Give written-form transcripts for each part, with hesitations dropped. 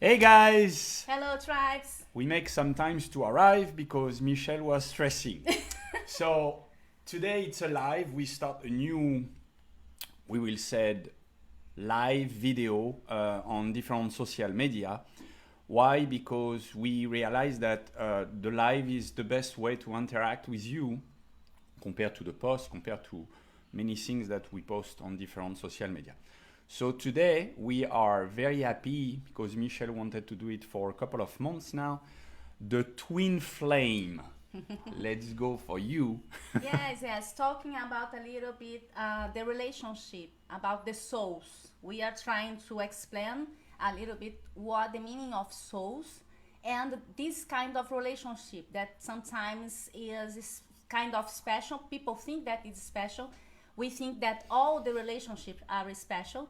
Hey guys! Hello tribes! We make some times to arrive because Michelle was stressing. So today it's a live. We start a new, we will say, live video on different social media. Why? Because we realize that the live is the best way to interact with you compared to the post, compared to many things that we post on different social media. So today we are very happy because Michelle wanted to do it for a couple of months now. The twin flame. Let's go for you. Yes. Talking about a little bit the relationship, about the souls. We are trying to explain a little bit what the meaning of souls and this kind of relationship that sometimes is kind of special. People think that it's special. We think that all the relationships are special.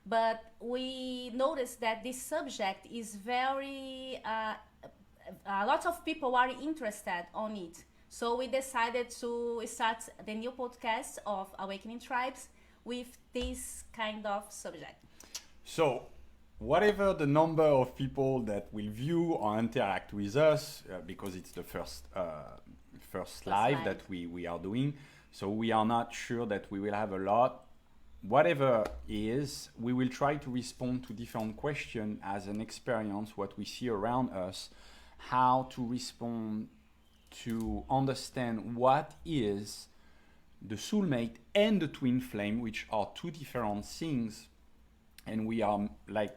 But we notice that this subject is very, a lot of people are interested on it. So we decided to start the new podcast of Awakening Tribes with this kind of subject. So whatever the number of people that will view or interact with us, because it's the first live that we are doing, so we are not sure that we will have a lot. Whatever is, we will try to respond to different questions as an experience, what we see around us, how to respond to understand what is the soulmate and the twin flame, which are two different things. And we are, like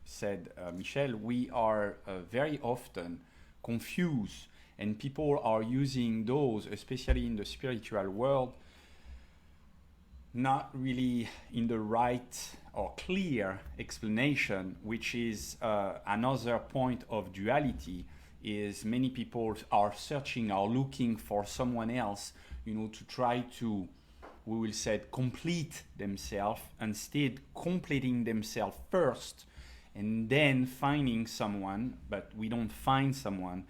said Michelle, we are very often confused, and people are using those, especially in the spiritual world, not really in the right or clear explanation, which is another point of duality. Is many people are searching, are looking for someone else, to try to, we will say, complete themselves, instead completing themselves first and then finding someone. But we don't find someone.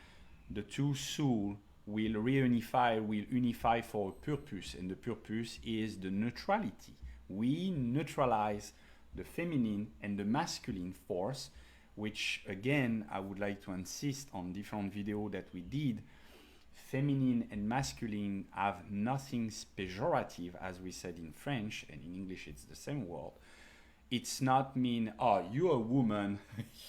The two souls will unify for a purpose, and the purpose is the neutrality. We neutralize the feminine and the masculine force, which again I would like to insist on different videos that we did. Feminine and masculine have nothing pejorative, as we said in French, and in English it's the same word. It's not mean, oh, you're a woman,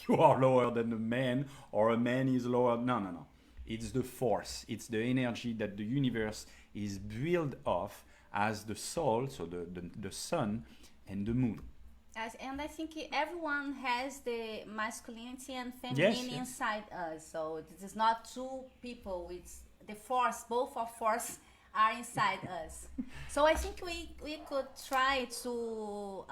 you are lower than a man, or a man is lower. No. It's the force, it's the energy that the universe is built of as the soul, so the sun and the moon. And I think everyone has the masculinity and feminine inside us. So this is not two people, it's the force, both of force are inside us. So I think we could try to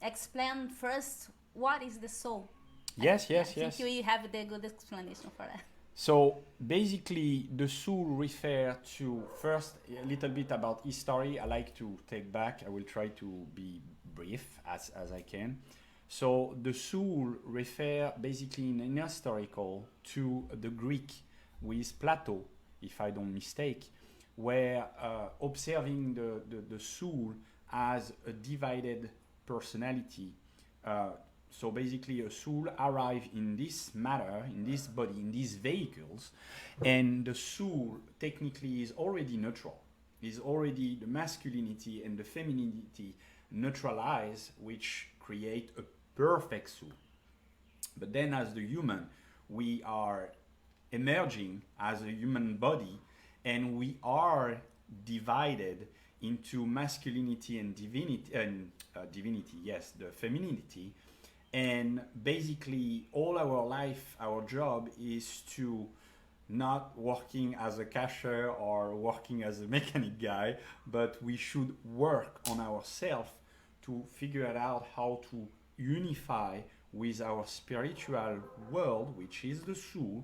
explain first what is the soul. Yes. I think we have the good explanation for that. So basically, the soul refers to, first, a little bit about history. I like to take back. I will try to be brief as I can. So the soul refers basically in historical to the Greek with Plato, if I don't mistake, where observing the soul as a divided personality. So basically a soul arrives in this matter, in this body, in these vehicles, and the soul technically is already neutral. Is already the masculinity and the femininity neutralized, which create a perfect soul. But then as the human, we are emerging as a human body, and we are divided into masculinity and divinity, the femininity. And basically all our life, our job is to not working as a cashier or working as a mechanic guy, but we should work on ourselves to figure out how to unify with our spiritual world, which is the soul,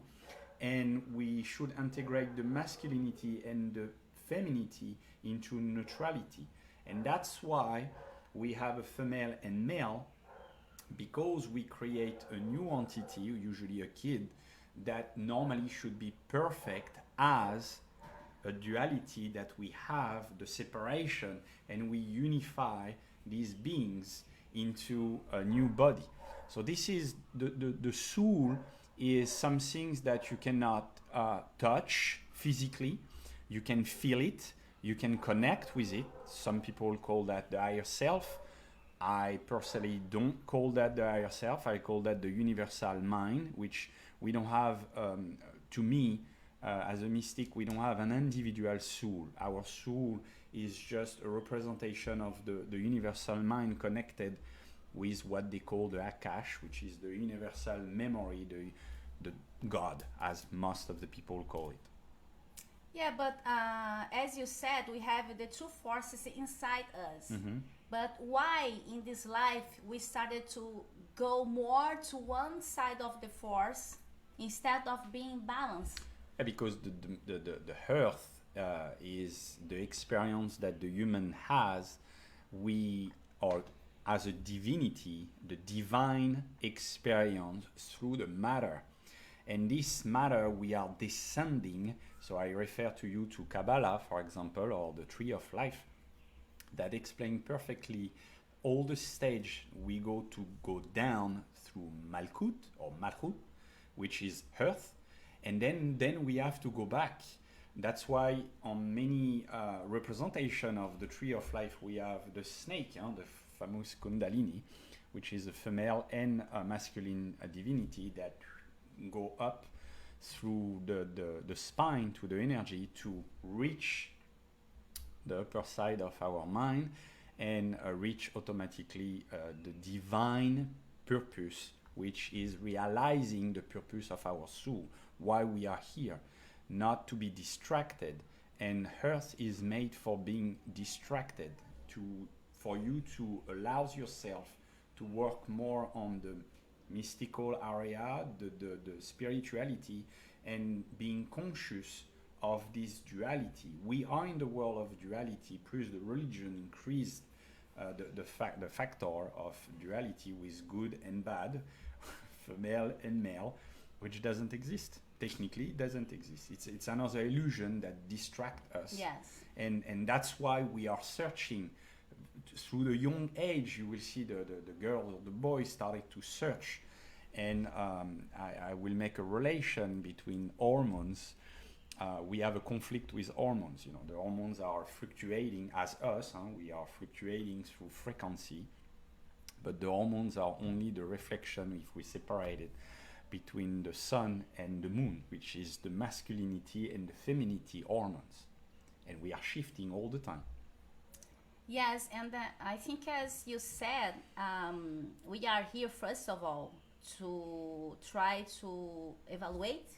and we should integrate the masculinity and the femininity into neutrality. And that's why we have a female and male, because we create a new entity, usually a kid, that normally should be perfect as a duality, that we have the separation and we unify these beings into a new body. So this is the soul is some things that you cannot touch physically. You can feel it, you can connect with it. Some people call that the higher self. I personally don't call that the higher self. I call that the universal mind, which we don't have, to me, as a mystic, we don't have an individual soul. Our soul is just a representation of the universal mind connected with what they call the Akash, which is the universal memory, the God, as most of the people call it. Yeah, but as you said, we have the two forces inside us. Mm-hmm. But why in this life we started to go more to one side of the force instead of being balanced? Yeah, because the earth is the experience that the human has. We are, as a divinity, the divine experience through the matter. And this matter we are descending. So I refer to you to Kabbalah, for example, or the Tree of Life, that explain perfectly oldest stage, we go down through Malkut or Malchut, which is earth, and then we have to go back. That's why on many representation of the tree of life, we have the snake, the famous Kundalini, which is a female and a masculine divinity that go up through the spine to the energy to reach the upper side of our mind and reach automatically the divine purpose, which is realizing the purpose of our soul, why we are here, not to be distracted. And earth is made for being distracted, for you to allow yourself to work more on the mystical area, the spirituality, and being conscious of this duality. We are in the world of duality, plus the religion increased the factor of duality with good and bad, female and male, which doesn't exist. Technically, it doesn't exist. It's another illusion that distracts us. Yes. And that's why we are searching. Through the young age, you will see the girls or the boys starting to search. And I will make a relation between hormones. We have a conflict with hormones. The hormones are fluctuating as us. We are fluctuating through frequency. But the hormones are only the reflection, if we separate it, between the sun and the moon, which is the masculinity and the femininity hormones. And we are shifting all the time. Yes, and I think, as you said, we are here first of all to try to evaluate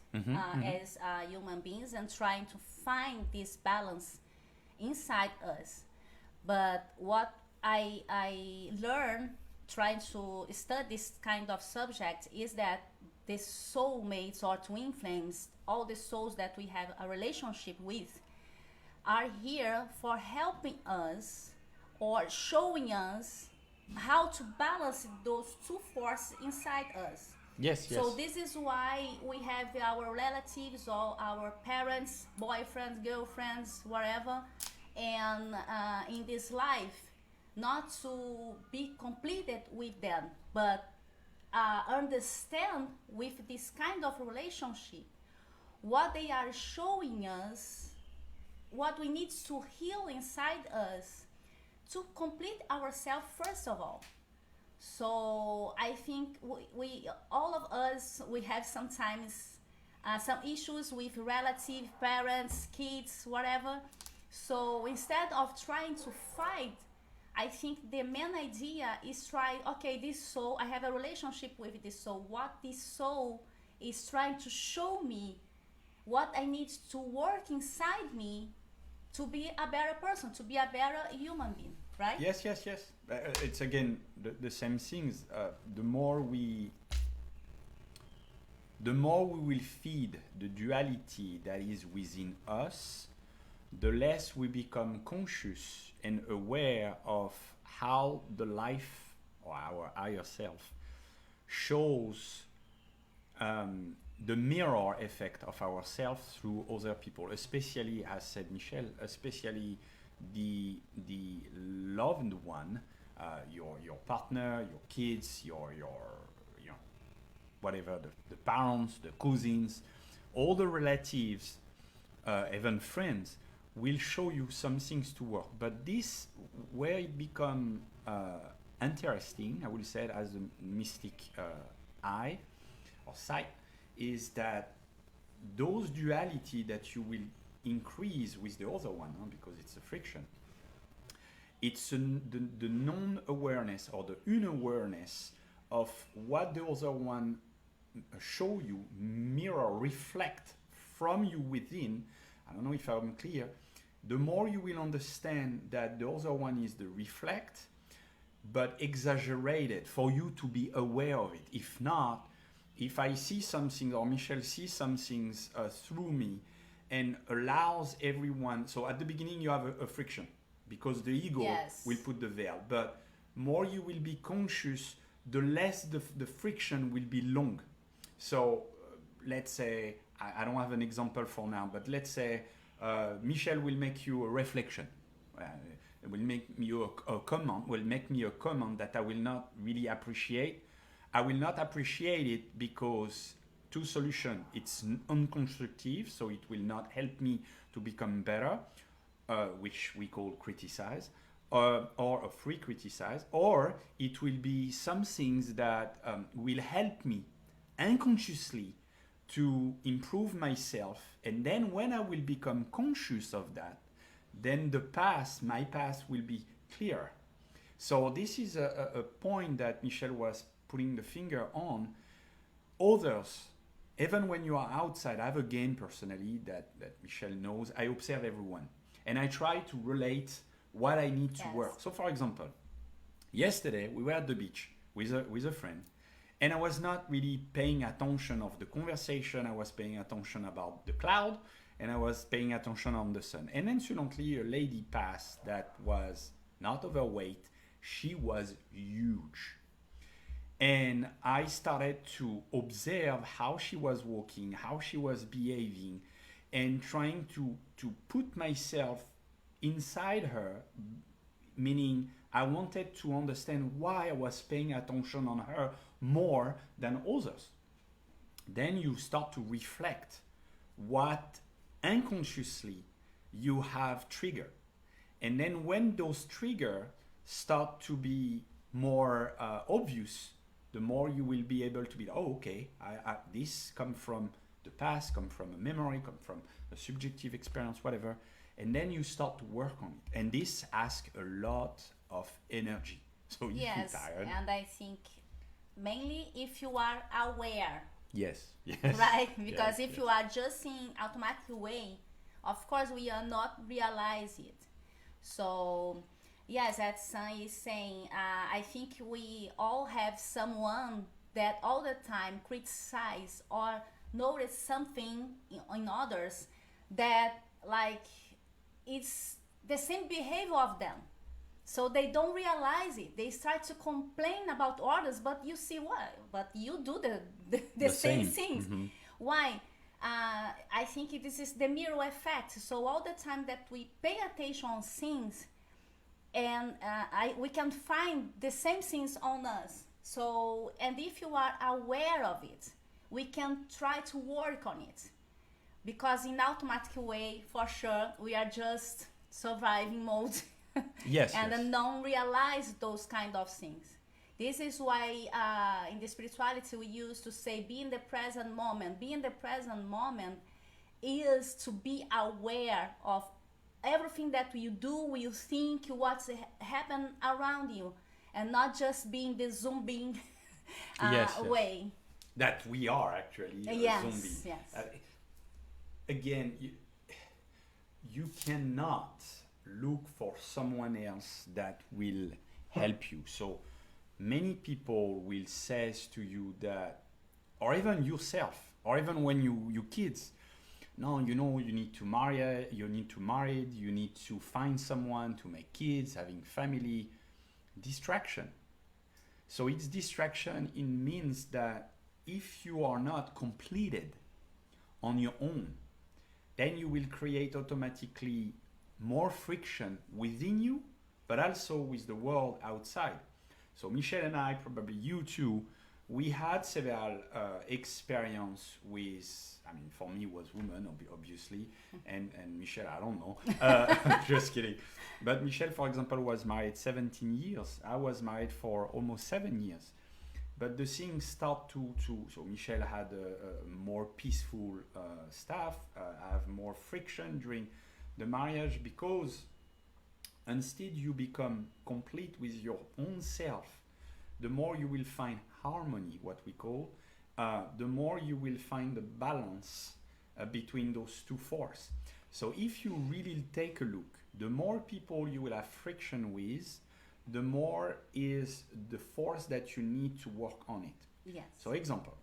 as human beings and trying to find this balance inside us. But what I learned trying to study this kind of subject is that the soulmates or twin flames, all the souls that we have a relationship with, are here for helping us or showing us how to balance those two forces inside us. Yes, yes. So this is why we have our relatives or our parents, boyfriends, girlfriends, whatever, and in this life, not to be completed with them, but understand with this kind of relationship what they are showing us, what we need to heal inside us to complete ourselves first of all. So I think we all of us, we have sometimes some issues with relative, parents, kids, whatever. So instead of trying to fight, I think the main idea is try, okay, this soul, I have a relationship with this soul. What this soul is trying to show me, what I need to work inside me to be a better person, to be a better human being, right? Yes, yes, yes. It's again the same things. The more we will feed the duality that is within us, the less we become conscious and aware of how the life or our higher self shows the mirror effect of ourselves through other people, especially, as said Michel, especially the loved one, your partner, your kids, your whatever, the parents, the cousins, all the relatives, even friends, will show you some things to work. But this, where it become interesting, I will say it as a mystic eye or sight, is that those duality that you will increase with the other one, because it's a friction, it's the non-awareness or the unawareness of what the other one show you, mirror, reflect from you within. I don't know if I'm clear. The more you will understand that the other one is the reflect, but exaggerated for you to be aware of it. If not, if I see something or Michel sees some things through me and allows everyone, so at the beginning you have a friction because the ego will put the veil, but more you will be conscious, the less the friction will be long. So let's say, I don't have an example for now, but let's say Michel will make you a reflection. will make me a comment, will make me a comment that I will not really appreciate. I will not appreciate it because two solution, it's unconstructive, so it will not help me to become better, which we call criticize, or a free criticize, or it will be some things that will help me unconsciously to improve myself. And then when I will become conscious of that, then my past will be clear. So this is a point that Michelle was putting the finger on. Others, even when you are outside, I have a game personally that Michelle knows. I observe everyone and I try to relate what I need to work. So for example, yesterday we were at the beach with a friend, and I was not really paying attention of the conversation. I was paying attention about the cloud, and I was paying attention on the sun. And then suddenly a lady passed that was not overweight. She was huge. And I started to observe how she was walking, how she was behaving, and trying to put myself inside her, meaning I wanted to understand why I was paying attention on her more than others. Then you start to reflect what unconsciously you have triggered. And then when those triggers start to be more obvious, the more you will be able to be, oh, okay, this come from the past, come from a memory, come from a subjective experience, whatever. And then you start to work on it. And this asks a lot of energy. So you feel tired. And I think mainly if you are aware. Yes. Right? Because if you are just in automatic way, of course we are not realize it. So yes, as Sam is saying, I think we all have someone that all the time criticize or notice something in others that like it's the same behavior of them. So they don't realize it. They start to complain about others, but you see what? But you do the same things. Mm-hmm. Why? I think this is the mirror effect. So all the time that we pay attention on things, and we can find the same things on us. So, and if you are aware of it, we can try to work on it. Because in automatic way, for sure, we are just surviving mode. Yes. And don't realize those kind of things. This is why in the spirituality we used to say, be in the present moment. Be in the present moment is to be aware of everything that you do, you think, what's happen around you, and not just being the zombie way. That we are actually zombie. Yes. Again, you cannot look for someone else that will help you. So many people will say to you that, or even yourself, or even when you kids, no, you need to marry, you need to find someone to make kids, having family. Distraction. So it's distraction. It means that if you are not completed on your own, then you will create automatically more friction within you, but also with the world outside. So Michelle and I, probably you too, we had several experience with, I mean, for me it was women, obviously, and Michelle, I don't know, just kidding. But Michelle, for example, was married 17 years. I was married for almost 7 years. But the things start to so Michelle had a more peaceful stuff, have more friction during the marriage, because instead you become complete with your own self, the more you will find harmony, what we call, the more you will find the balance between those two forces. So if you really take a look, the more people you will have friction with, the more is the force that you need to work on it. Yes. So example,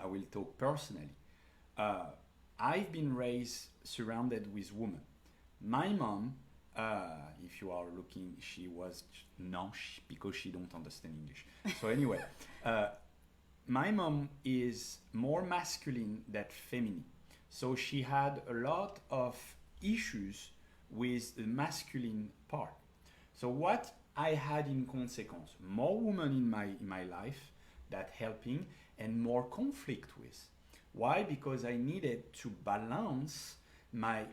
I will talk personally. I've been raised surrounded with women. My mom, if you are looking, she was, because she don't understand English. So anyway, my mom is more masculine than feminine. So she had a lot of issues with the masculine part. So what I had in consequence, more women in my life that helping and more conflict with. Why? Because I needed to balance my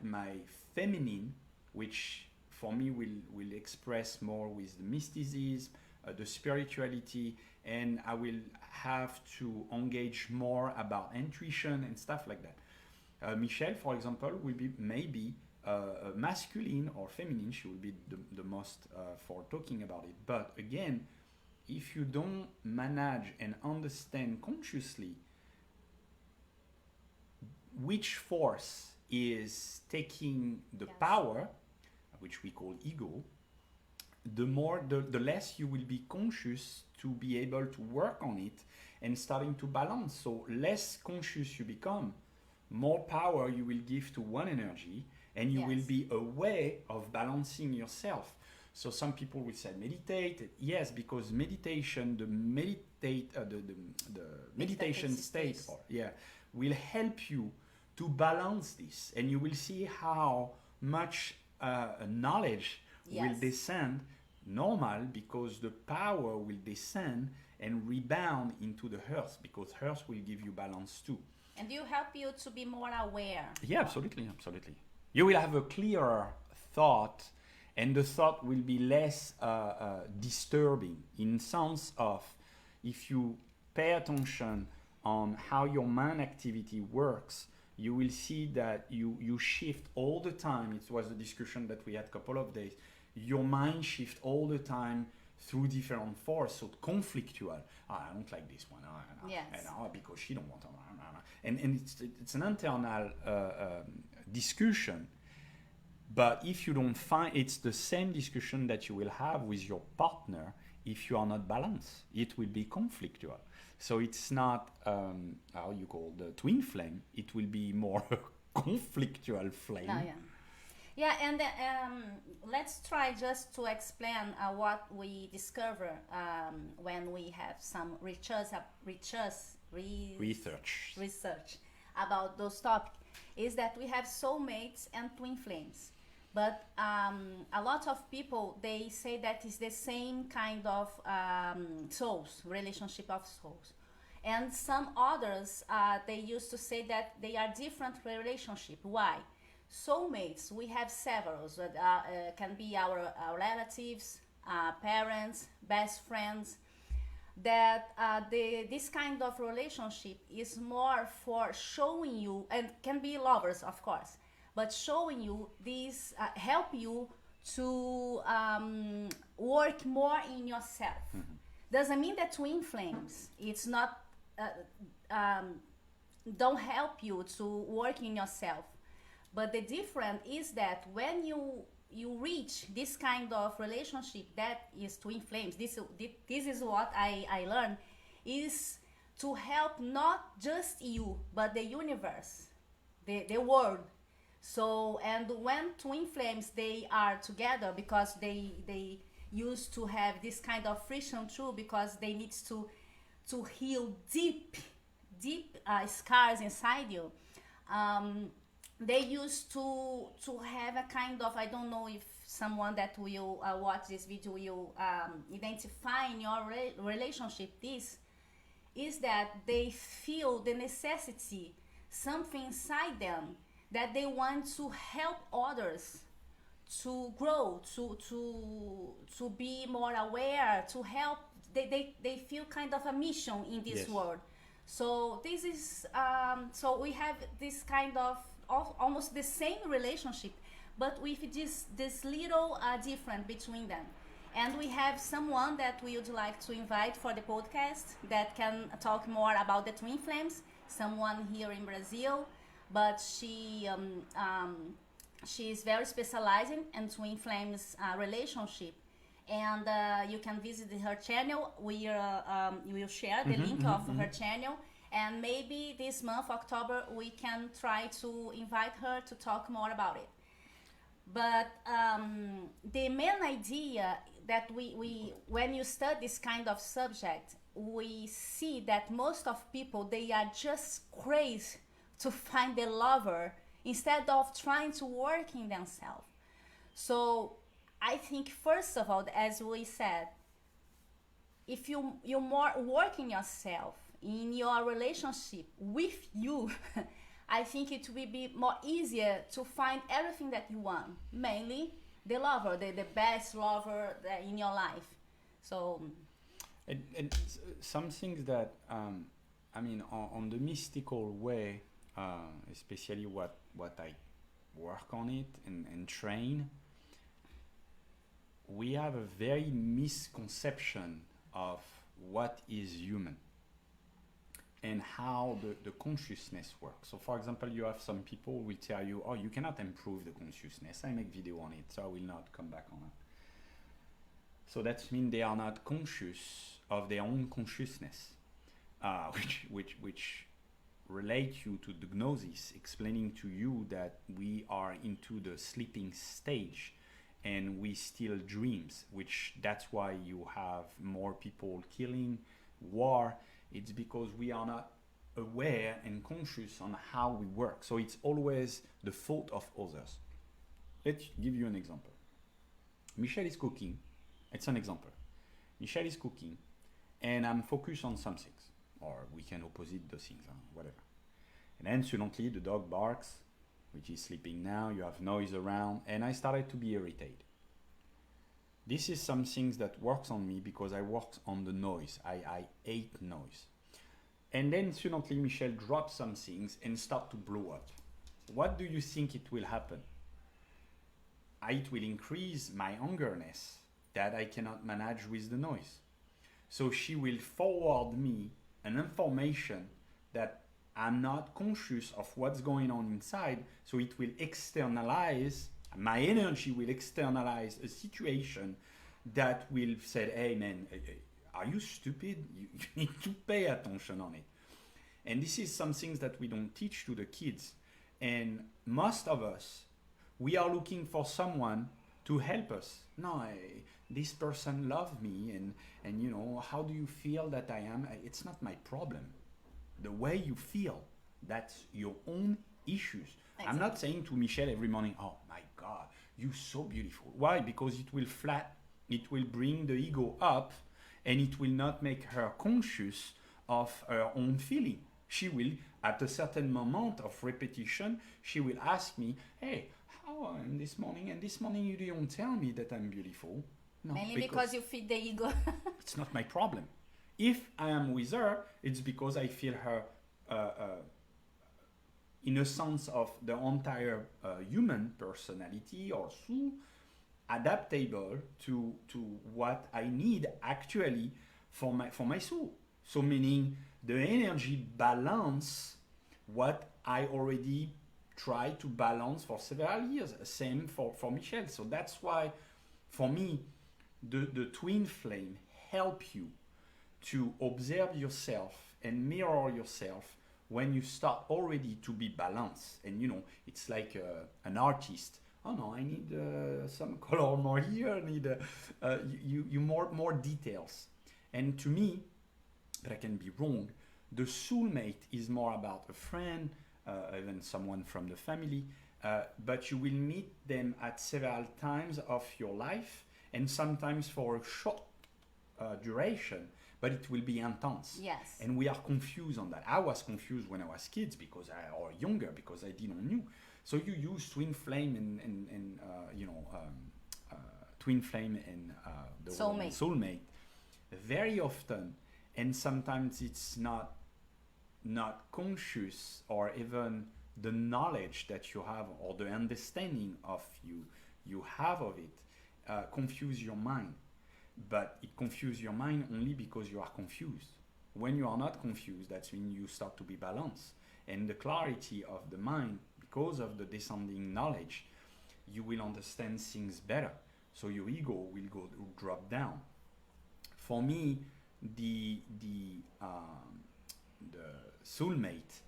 feminine, which for me will express more with the mysticism, the spirituality, and I will have to engage more about intuition and stuff like that. Michelle, for example, will be maybe masculine or feminine. She will be the most for talking about it. But again, if you don't manage and understand consciously which force is taking the power, which we call ego, the less you will be conscious to be able to work on it and starting to balance. So less conscious you become, more power you will give to one energy, and you will be aware of balancing yourself. So some people will say meditate. Yes, because meditation, the meditation state, will help you to balance this, and you will see how much knowledge will descend normal, because the power will descend and rebound into the earth, because earth will give you balance too. And you help you to be more aware. Yeah, absolutely. You will have a clearer thought, and the thought will be less disturbing, in sense of, if you pay attention on how your mind activity works, you will see that you shift all the time. It was a discussion that we had a couple of days. Your mind shifts all the time through different forces, so conflictual. I don't like this one. Because she don't want to. And it's an internal discussion. But if you don't find, it's the same discussion that you will have with your partner. If you are not balanced, it will be conflictual. So it's not how you call the twin flame. It will be more conflictual flame. And let's try just to explain what we discover when we have some research about those topics, is that we have soulmates and twin flames. But a lot of people, they say that it's the same kind of souls, relationship of souls. And some others, they used to say that they are different relationship. Why? Soulmates, we have several. Can be our relatives, parents, best friends. That this kind of relationship is more for showing you, and can be lovers, of course, but showing you this, help you to work more in yourself. Doesn't mean that twin flames, it's not, don't help you to work in yourself. But the difference is that when you reach this kind of relationship that is twin flames, this is what I learned, is to help not just you, but the universe, the world. So, and when twin flames, they are together because they used to have this kind of friction too, because they need to heal deep scars inside you. They used to have a kind of, I don't know if someone that will watch this video will identify in your relationship, this is that they feel the necessity, something inside them, that they want to help others to grow, to be more aware, to help. They feel kind of a mission in this world. So this is, so we have this kind of almost the same relationship, but with this little difference between them. And we have someone that we would like to invite for the podcast that can talk more about the twin flames, someone here in Brazil, but she is very specialized in twin flames relationship. And you can visit her channel. We will share the link of her channel. And maybe this month, October, we can try to invite her to talk more about it. But the main idea that we when you study this kind of subject, we see that most of people, they are just crazy to find a lover instead of trying to work in themselves. So I think first of all, as we said, if you more work in yourself, in your relationship with you, I think it will be more easier to find everything that you want, mainly the lover, the best lover in your life. So And some things that, I mean, on the mystical way, especially what I work on it and train, we have a very misconception of what is human and how the consciousness works. So for example, you have some people who will tell you, oh, you cannot improve the consciousness. I make video on it, so I will not come back on it. So that means they are not conscious of their own consciousness, which relate you to the gnosis, explaining to you that we are into the sleeping stage and we still dreams, which that's why you have more people killing, war. It's because we are not aware and conscious on how we work. So it's always the fault of others. Let's give you an example. Michelle is cooking. It's an example. Michelle is cooking and I'm focused on some things, or we can opposite the things, whatever. And then suddenly the dog barks, which is sleeping now, you have noise around, and I started to be irritated. This is some things that works on me because I worked on the noise. I hate noise. And then suddenly Michelle drops some things and start to blow up. What do you think it will happen? It will increase my angerness that I cannot manage with the noise. So she will forward me an information that I'm not conscious of what's going on inside, so it will externalize, my energy will externalize a situation that will say, hey man, are you stupid? You need to pay attention on it. And this is some things that we don't teach to the kids. And most of us, we are looking for someone to help us. No, this person loves me, and you know, how do you feel that I am? It's not my problem. The way you feel, that's your own issues. Exactly. I'm not saying to Michelle every morning, oh my God, you're so beautiful. Why? Because it will bring the ego up, and it will not make her conscious of her own feeling. She will, at a certain moment of repetition, she will ask me, hey, how am this morning? And this morning you didn't tell me that I'm beautiful. No, mainly because you feed the ego. It's not my problem. If I am with her, it's because I feel her in a sense of the entire human personality or soul adaptable to what I need actually for my soul. So meaning the energy balance what I already try to balance for several years. Same for Michelle. So that's why for me the twin flame help you to observe yourself and mirror yourself when you start already to be balanced. And you know, it's like an artist. Oh no, I need some color more here. I need you more details. And to me, but I can be wrong, the soulmate is more about a friend, even someone from the family, but you will meet them at several times of your life, and sometimes for a short duration, but it will be intense. Yes. And we are confused on that. I was confused when I was kids or younger because I didn't know. So you use twin flame and twin flame and the soulmate very often, and sometimes it's not conscious, or even the knowledge that you have or the understanding of you have of it confuse your mind. But it confuses your mind only because you are confused. When you are not confused, that's when you start to be balanced. And the clarity of the mind, because of the descending knowledge, you will understand things better. So your ego will drop down. For me, the soulmate,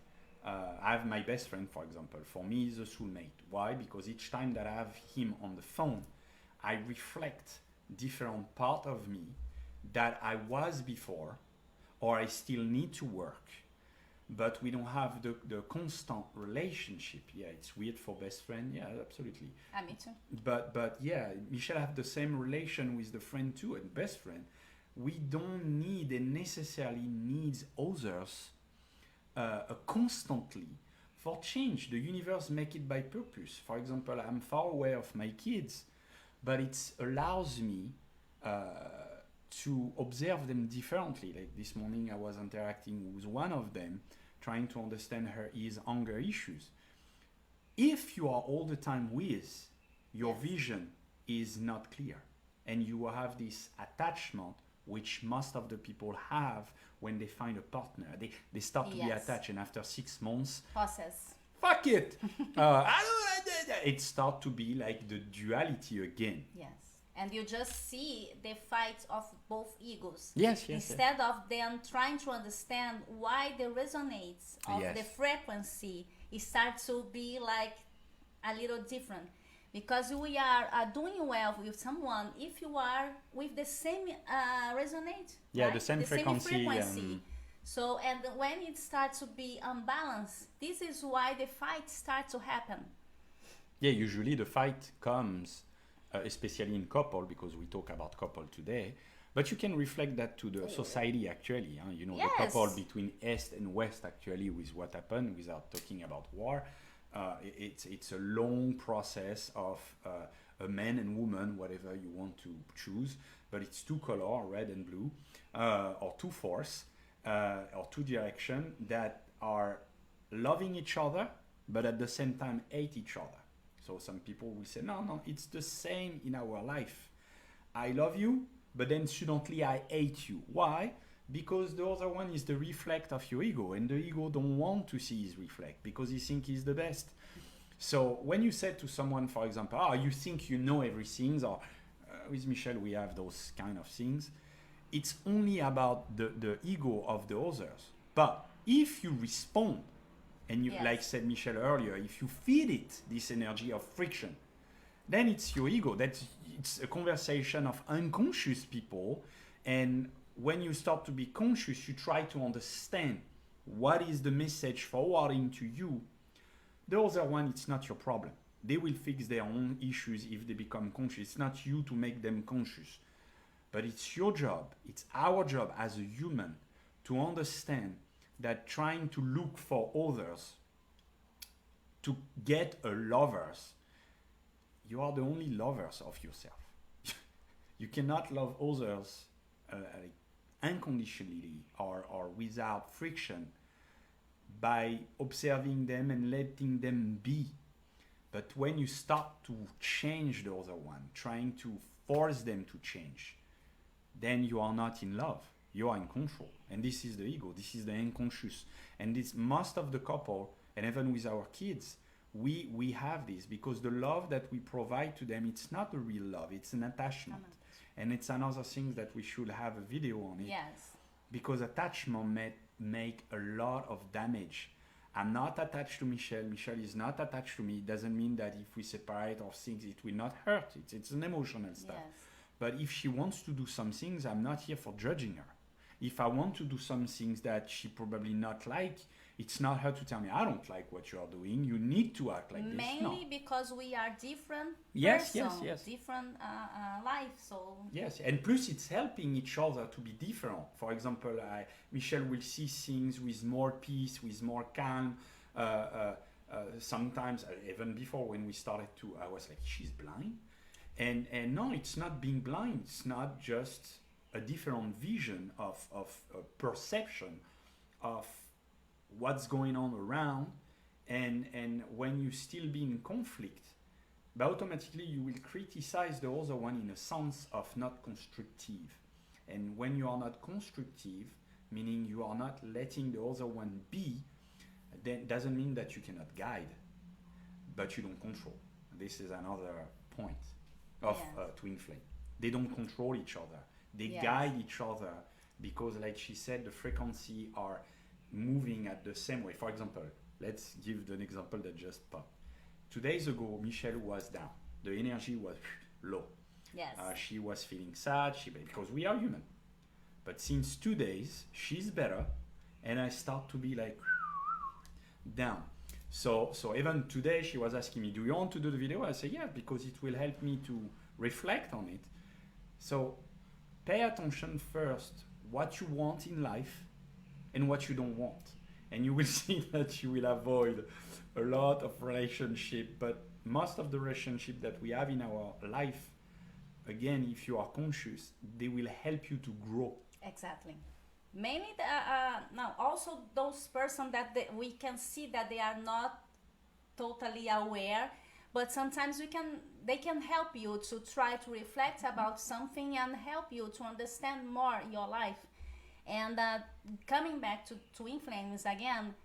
I have my best friend, for example. For me, is a soulmate. Why? Because each time that I have him on the phone, I reflect different part of me that I was before, or I still need to work, but we don't have the constant relationship. Yeah, it's weird for best friend. Yeah, absolutely. Me too. But yeah, Michelle have the same relation with the friend too and best friend. We don't need and necessarily needs others constantly for change. The universe make it by purpose. For example, I'm far away of my kids, but it allows me to observe them differently. Like this morning, I was interacting with one of them, trying to understand his anger issues. If you are all the time with, your vision is not clear, and you will have this attachment which most of the people have when they find a partner. They start to be attached, and after 6 months, process. Fuck it. It starts to be like the duality again. Yes. And you just see the fight of both egos. Yes. Instead of them trying to understand why the resonates of the frequency, it starts to be like a little different. Because we are doing well with someone if you are with the same resonate. Yeah, right? the same frequency. So, and when it starts to be unbalanced, this is why the fight starts to happen. Yeah, usually the fight comes, especially in couple, because we talk about couple today. But you can reflect that to the society actually. You know, the couple between East and West actually with what happened without talking about war. It's a long process of a man and woman, whatever you want to choose, but it's two color, red and blue, or two force, or two direction that are loving each other, but at the same time hate each other. So some people will say, no, it's the same in our life. I love you, but then suddenly I hate you. Why? Because the other one is the reflect of your ego, and the ego don't want to see his reflect because he think he's the best. So when you said to someone, for example, you think you know everything, or with Michelle we have those kind of things, it's only about the ego of the others. But if you respond, and you, like said Michelle earlier, if you feed it this energy of friction, then it's your ego. It's a conversation of unconscious people, and when you start to be conscious, you try to understand what is the message forwarding to you. The other one, it's not your problem. They will fix their own issues if they become conscious. It's not you to make them conscious. But it's your job, it's our job as a human to understand that trying to look for others to get a lovers, you are the only lovers of yourself. You cannot love others unconditionally or without friction by observing them and letting them be. But when you start to change the other one, trying to force them to change, then you are not in love. You are in control. And this is the ego. This is the unconscious. And this most of the couple, and even with our kids, we have this because the love that we provide to them, it's not a real love. It's an attachment. And it's another thing that we should have a video on it. Yes. Because attachment make a lot of damage. I'm not attached to Michelle. Michelle is not attached to me. It doesn't mean that if we separate or things, it will not hurt. It's an emotional stuff. Yes. But if she wants to do some things, I'm not here for judging her. If I want to do some things that she probably not like, it's not her to tell me, I don't like what you are doing. You need to act like this. Mainly because we are different yes. different life. So yes, and plus it's helping each other to be different. For example, Michelle will see things with more peace, with more calm. Sometimes, even before when we started to, I was like, she's blind. And no, it's not being blind. It's not just a different vision of perception of what's going on around. And when you still be in conflict, but automatically you will criticize the other one in a sense of not constructive. And when you are not constructive, meaning you are not letting the other one be, then doesn't mean that you cannot guide, but you don't control. This is another point of twin flame. They don't control each other. They guide each other because, like she said, the frequency are moving at the same way. For example, let's give an example that just popped. 2 days ago, Michelle was down. The energy was low. yes. She was feeling sad because we are human. But since 2 days, she's better, and I start to be like, down. So even today she was asking me, do you want to do the video? I say yes, because it will help me to reflect on it. So pay attention first what you want in life and what you don't want, and you will see that you will avoid a lot of relationship. But most of the relationship that we have in our life, again, if you are conscious, they will help you to grow. Exactly. Mainly, now also those persons that we can see that they are not totally aware, but sometimes they can help you to try to reflect about something and help you to understand more your life. And coming back to influence again,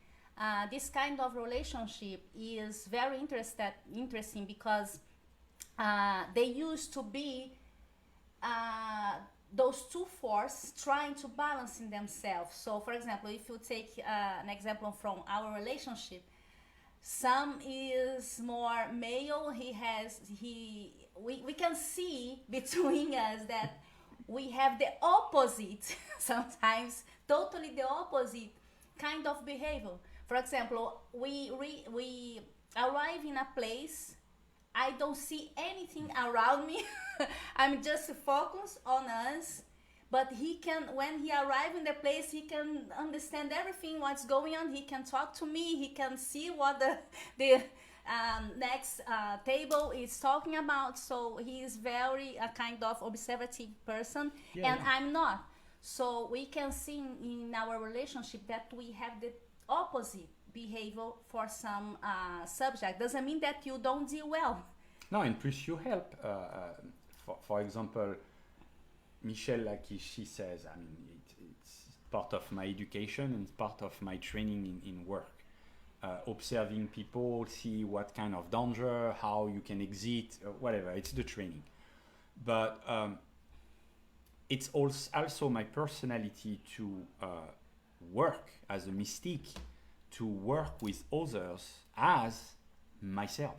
this kind of relationship is very interesting because they used to be those two forces trying to balance in themselves. So for example, if you take an example from our relationship, some is more male. We can see between us that we have the opposite sometimes totally the opposite kind of behavior. For example, we arrive in a place, I don't see anything around me. I'm just focused on us. But when he arrives in the place, he can understand everything what's going on. He can talk to me. He can see what the next table is talking about. So he is very a kind of observative person, and I'm not. So we can see in our relationship that we have the opposite behavior for some subject. Doesn't mean that you don't deal well. No, and plus you help. For example, Michelle, like she says, I mean, it's part of my education and it's part of my training in work. Observing people, see what kind of danger, how you can exit, whatever. It's the training. But it's also my personality to work as a mystique, to work with others as myself.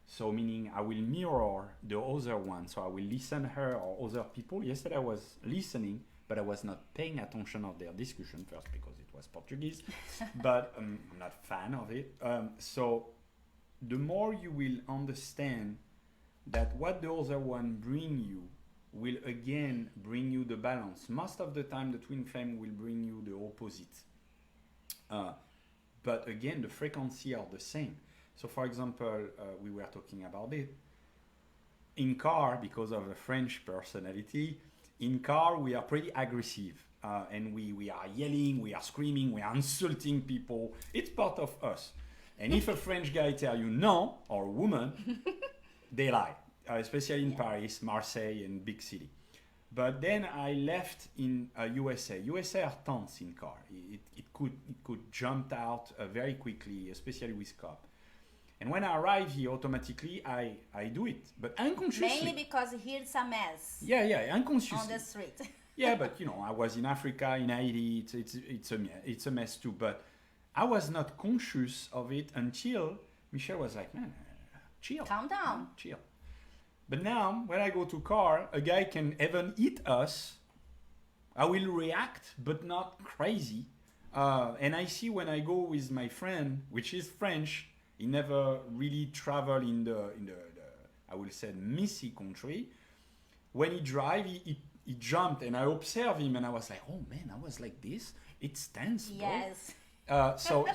So meaning I will mirror the other one. So I will listen her or other people. Yesterday I was listening, but I was not paying attention of their discussion first because it was Portuguese. But I'm not a fan of it. So the more you will understand that what the other one bring you will again bring you the balance. Most of the time the twin flame will bring you the opposite. But again, the frequency are the same. So for example, we were talking about it. In car, because of the French personality, in car we are pretty aggressive. And we are yelling, we are screaming, we are insulting people. It's part of us. And if a French guy tell you no, or a woman, they lie. Especially in Paris, Marseille, and big city. But then I left in USA. USA are tense in car. It could jump out very quickly, especially with cop. And when I arrive here, automatically I do it, but unconsciously. Mainly because here it's a mess. Yeah, unconsciously. On the street. Yeah, but I was in Africa in Haiti. It's a mess too. But I was not conscious of it until Michelle was like, "Man, chill, calm down, chill." But now, when I go to car, a guy can even hit us. I will react, but not crazy. And I see when I go with my friend, which is French. He never really traveled in the I will say messy country. When he drive, he jumped, and I observed him, and I was like, oh man, I was like this. It's tense, bro. Yes. So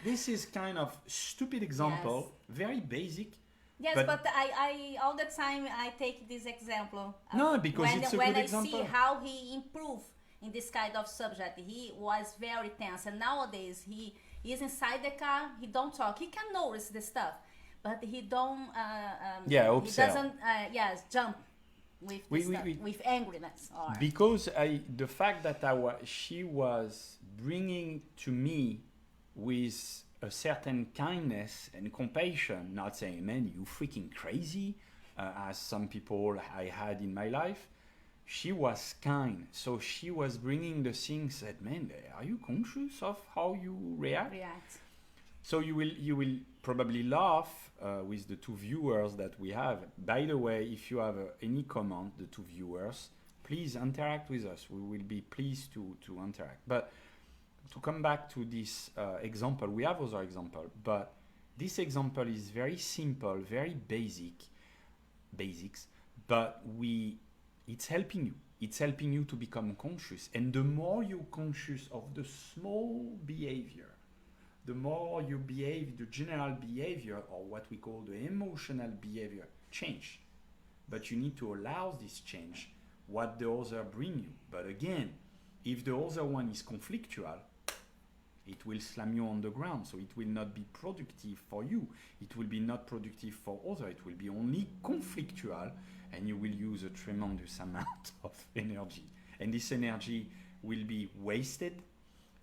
this is kind of stupid example, very basic. Yes, but I all the time I take this example. No, because it's a good example. When I see how he improved in this kind of subject, he was very tense, and nowadays he is inside the car. He don't talk. He can notice the stuff, but he don't. Observe. He doesn't. Jump with with angriness. Because the fact that she was bringing to me with a certain kindness and compassion, not saying, man, you freaking crazy, as some people I had in my life. She was kind, so she was bringing the things that, man, are you conscious of how you react? So you will probably laugh with the two viewers that we have. By the way, if you have any comment, the two viewers, please interact with us. We will be pleased to interact. But to come back to this example, we have other example, but this example is very simple, very basics, but it's helping you. It's helping you to become conscious. And the more you're conscious of the small behavior, the more you behave, the general behavior, or what we call the emotional behavior, change. But you need to allow this change, what the other bring you. But again, if the other one is conflictual, it will slam you on the ground, so it will not be productive for you. It will be not productive for others. It will be only conflictual, and you will use a tremendous amount of energy. And this energy will be wasted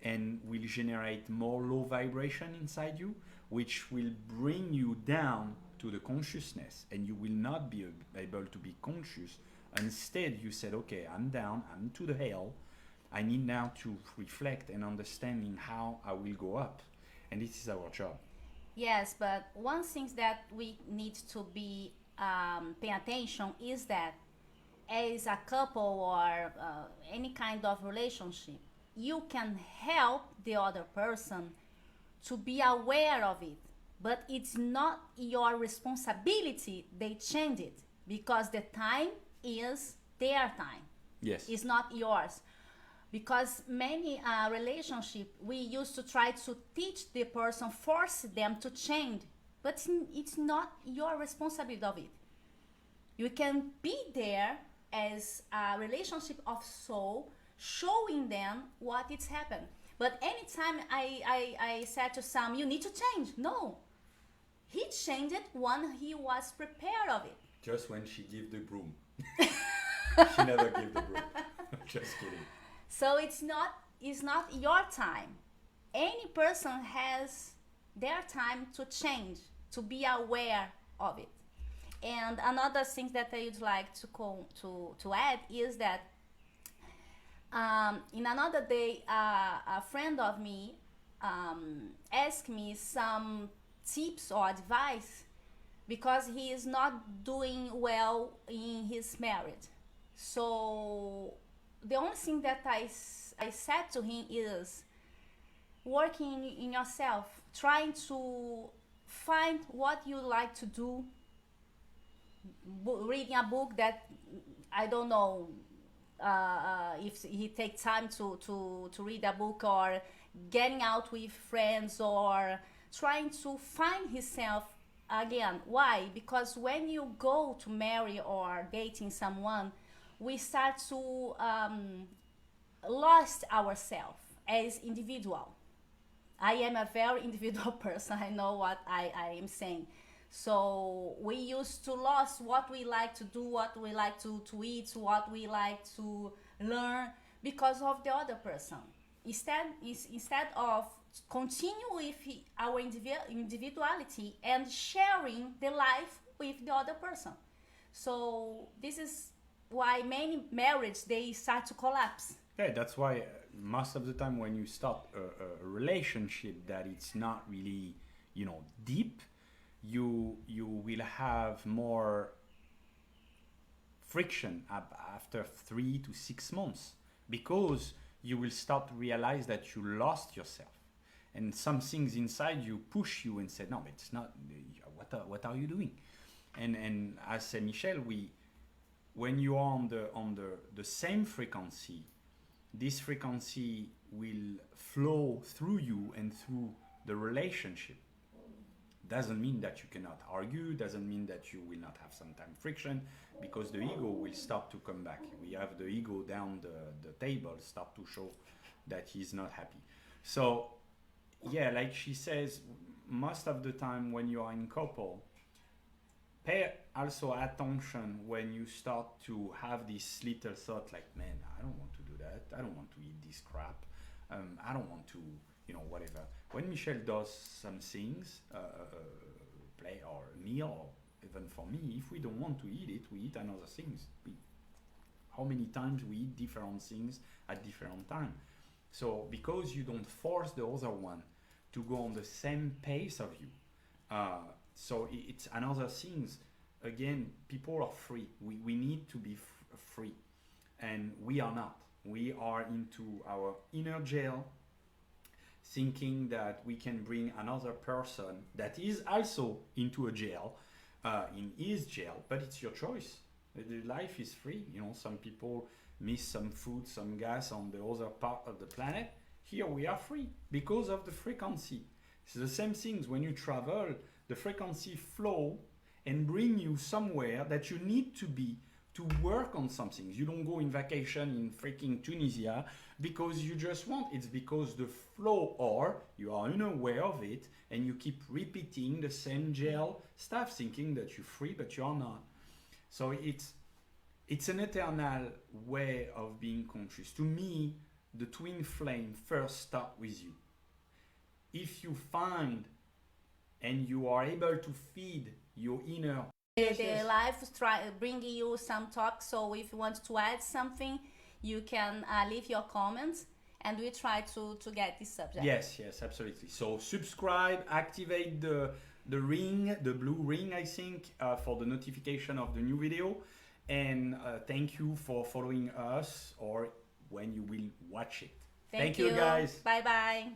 and will generate more low vibration inside you, which will bring you down to the consciousness, and you will not be able to be conscious. Instead, you said, okay, I'm down, I'm to the hell. I need now to reflect and understanding how I will go up. And this is our job. Yes, but one thing that we need to be pay attention is that as a couple or any kind of relationship, you can help the other person to be aware of it, but it's not your responsibility they change it, because the time is their time. Yes. It's not yours. Because many relationship, we used to try to teach the person, force them to change, but it's not your responsibility of it. You can be there as a relationship of soul, showing them what it's happened. But anytime I said to Sam, you need to change. No, he changed it when he was prepared of it. Just when she gave the broom. She never gave the broom. Just kidding. So it's not your time. Any person has their time to change, to be aware of it. And another thing that I would like to add is that in another day, a friend of me asked me some tips or advice because he is not doing well in his marriage. So the only thing that I said to him is working in yourself, trying to find what you like to do, reading a book that I don't know if he takes time to read a book, or getting out with friends, or trying to find himself again. Why? Because when you go to marry or dating someone, we start to lost ourselves as individual. I am a very individual person. I know what I am saying. So we used to lose what we like to do, what we like to eat, what we like to learn because of the other person. Instead of continue with our individuality and sharing the life with the other person. So this is why many marriages, they start to collapse. Yeah, that's why most of the time when you start a relationship that it's not really, deep, you will have more friction after 3 to 6 months, because you will start to realize that you lost yourself, and some things inside you push you and say, no, it's not. What are you doing? And as said Michel, when you are on the same frequency, this frequency will flow through you and through the relationship. Doesn't mean that you cannot argue, doesn't mean that you will not have sometimes friction, because the ego will start to come back. We have the ego down the table, start to show that he's not happy. So yeah, like she says, most of the time when you are in couple, pay also attention when you start to have this little thought like, man, I don't want to do that. I don't want to eat this crap. I don't want to, whatever. When Michel does some things, play or meal, or even for me, if we don't want to eat it, we eat another things. How many times we eat different things at different time? So because you don't force the other one to go on the same pace of you, so it's another things. Again, people are free. We need to be free, and we are not. We are into our inner jail, thinking that we can bring another person that is also into a jail, in his jail, but it's your choice. The life is free. You know, some people miss some food, some gas on the other part of the planet. Here we are free because of the frequency. It's the same things when you travel, the frequency flow and bring you somewhere that you need to be to work on something. You don't go in vacation in freaking Tunisia because you just want. It's because the flow, or you are unaware of it and you keep repeating the same jail stuff, thinking that you're free, but you're not. So it's an eternal way of being conscious. To me, the twin flame first start with you. If you find and you are able to feed your inner the life is bringing you some talk, so if you want to add something, you can leave your comments and we try to get this subject. Yes, absolutely. So subscribe, activate the ring, the blue ring, I think, for the notification of the new video. And thank you for following us, or when you will watch it. Thank you you guys. Bye bye.